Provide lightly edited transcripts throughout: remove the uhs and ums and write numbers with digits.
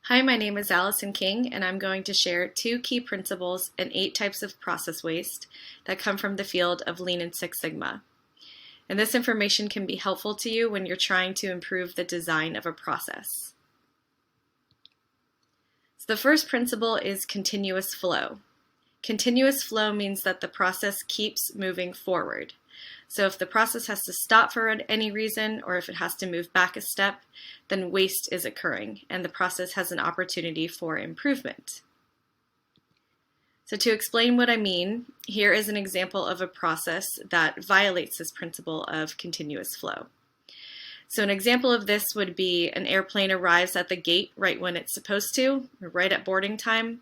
Hi, my name is Allison King, and I'm going to share 2 key principles and 8 types of process waste that come from the field of Lean and Six Sigma. And this information can be helpful to you when you're trying to improve the design of a process. So the first principle is continuous flow. Continuous flow means that the process keeps moving forward. So if the process has to stop for any reason, or if it has to move back a step, then waste is occurring, and the process has an opportunity for improvement. So to explain what I mean, here is an example of a process that violates this principle of continuous flow. So an example of this would be an airplane arrives at the gate right when it's supposed to, right at boarding time,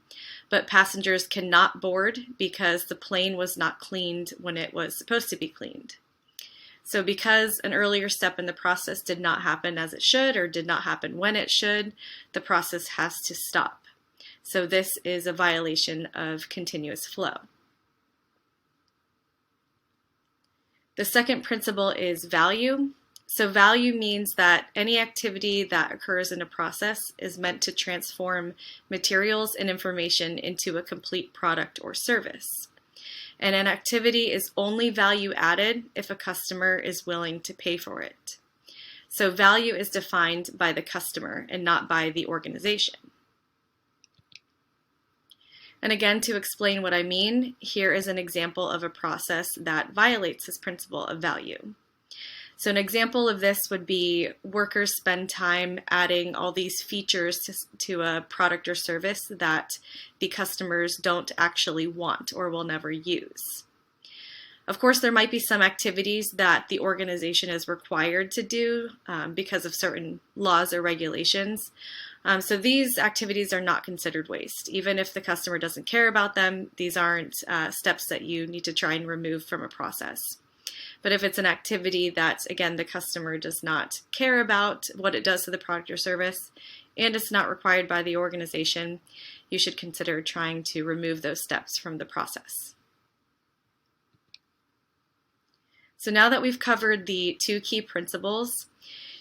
but passengers cannot board because the plane was not cleaned when it was supposed to be cleaned. So because an earlier step in the process did not happen as it should or did not happen when it should, the process has to stop. So this is a violation of continuous flow. The second principle is value. So value means that any activity that occurs in a process is meant to transform materials and information into a complete product or service. And an activity is only value added if a customer is willing to pay for it. So value is defined by the customer and not by the organization. And again, to explain what I mean, here is an example of a process that violates this principle of value. So an example of this would be workers spend time adding all these features to a product or service that the customers don't actually want or will never use. Of course, there might be some activities that the organization is required to do because of certain laws or regulations. So these activities are not considered waste. Even if the customer doesn't care about them, these aren't steps that you need to try and remove from a process. But if it's an activity that, again, the customer does not care about what it does to the product or service, and it's not required by the organization, you should consider trying to remove those steps from the process. So now that we've covered the 2 key principles,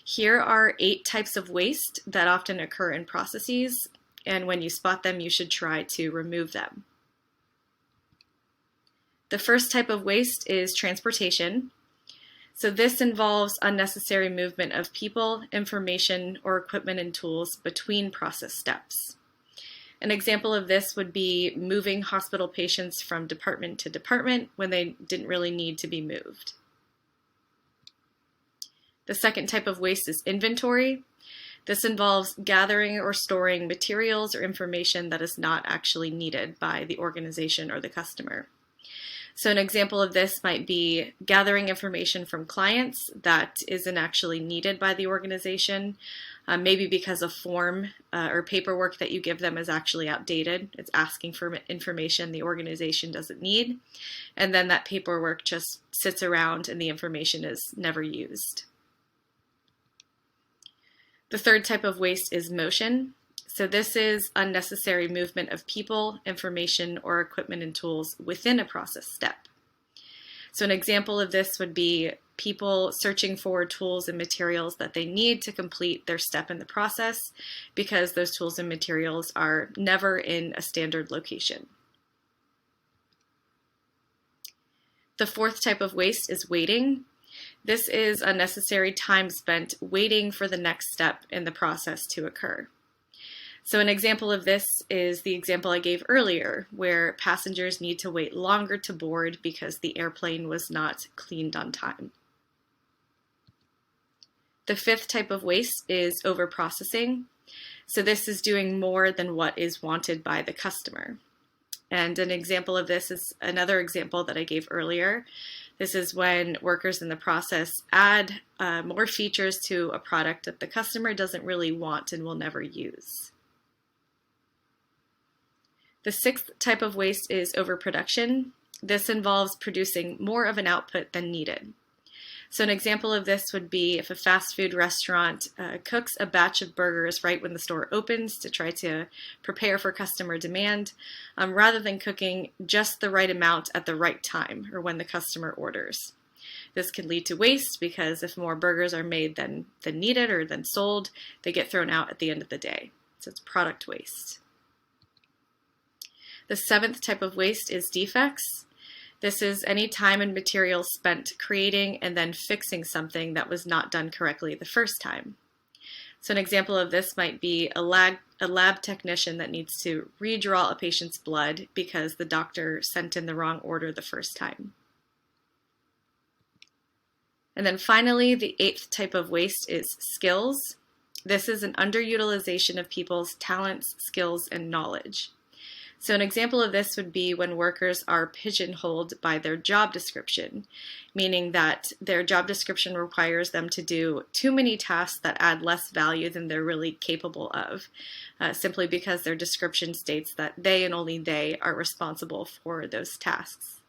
here are 8 types of waste that often occur in processes, and when you spot them, you should try to remove them. The first type of waste is transportation. So this involves unnecessary movement of people, information, or equipment and tools between process steps. An example of this would be moving hospital patients from department to department when they didn't really need to be moved. The second type of waste is inventory. This involves gathering or storing materials or information that is not actually needed by the organization or the customer. So an example of this might be gathering information from clients that isn't actually needed by the organization, maybe because a form or paperwork that you give them is actually outdated. It's asking for information the organization doesn't need, and then that paperwork just sits around and the information is never used. The third type of waste is motion. So this is unnecessary movement of people, information, or equipment and tools within a process step. So an example of this would be people searching for tools and materials that they need to complete their step in the process because those tools and materials are never in a standard location. The fourth type of waste is waiting. This is unnecessary time spent waiting for the next step in the process to occur. So an example of this is the example I gave earlier, where passengers need to wait longer to board because the airplane was not cleaned on time. The fifth type of waste is overprocessing. So this is doing more than what is wanted by the customer. And an example of this is another example that I gave earlier. This is when workers in the process add more features to a product that the customer doesn't really want and will never use. The sixth type of waste is overproduction. This involves producing more of an output than needed. So an example of this would be if a fast food restaurant cooks a batch of burgers right when the store opens to try to prepare for customer demand, rather than cooking just the right amount at the right time or when the customer orders. This can lead to waste because if more burgers are made than needed or than sold, they get thrown out at the end of the day. So it's product waste. The seventh type of waste is defects. This is any time and material spent creating and then fixing something that was not done correctly the first time. So an example of this might be a lab technician that needs to redraw a patient's blood because the doctor sent in the wrong order the first time. And then finally, the eighth type of waste is skills. This is an underutilization of people's talents, skills, and knowledge. So an example of this would be when workers are pigeonholed by their job description, meaning that their job description requires them to do too many tasks that add less value than they're really capable of, simply because their description states that they and only they are responsible for those tasks.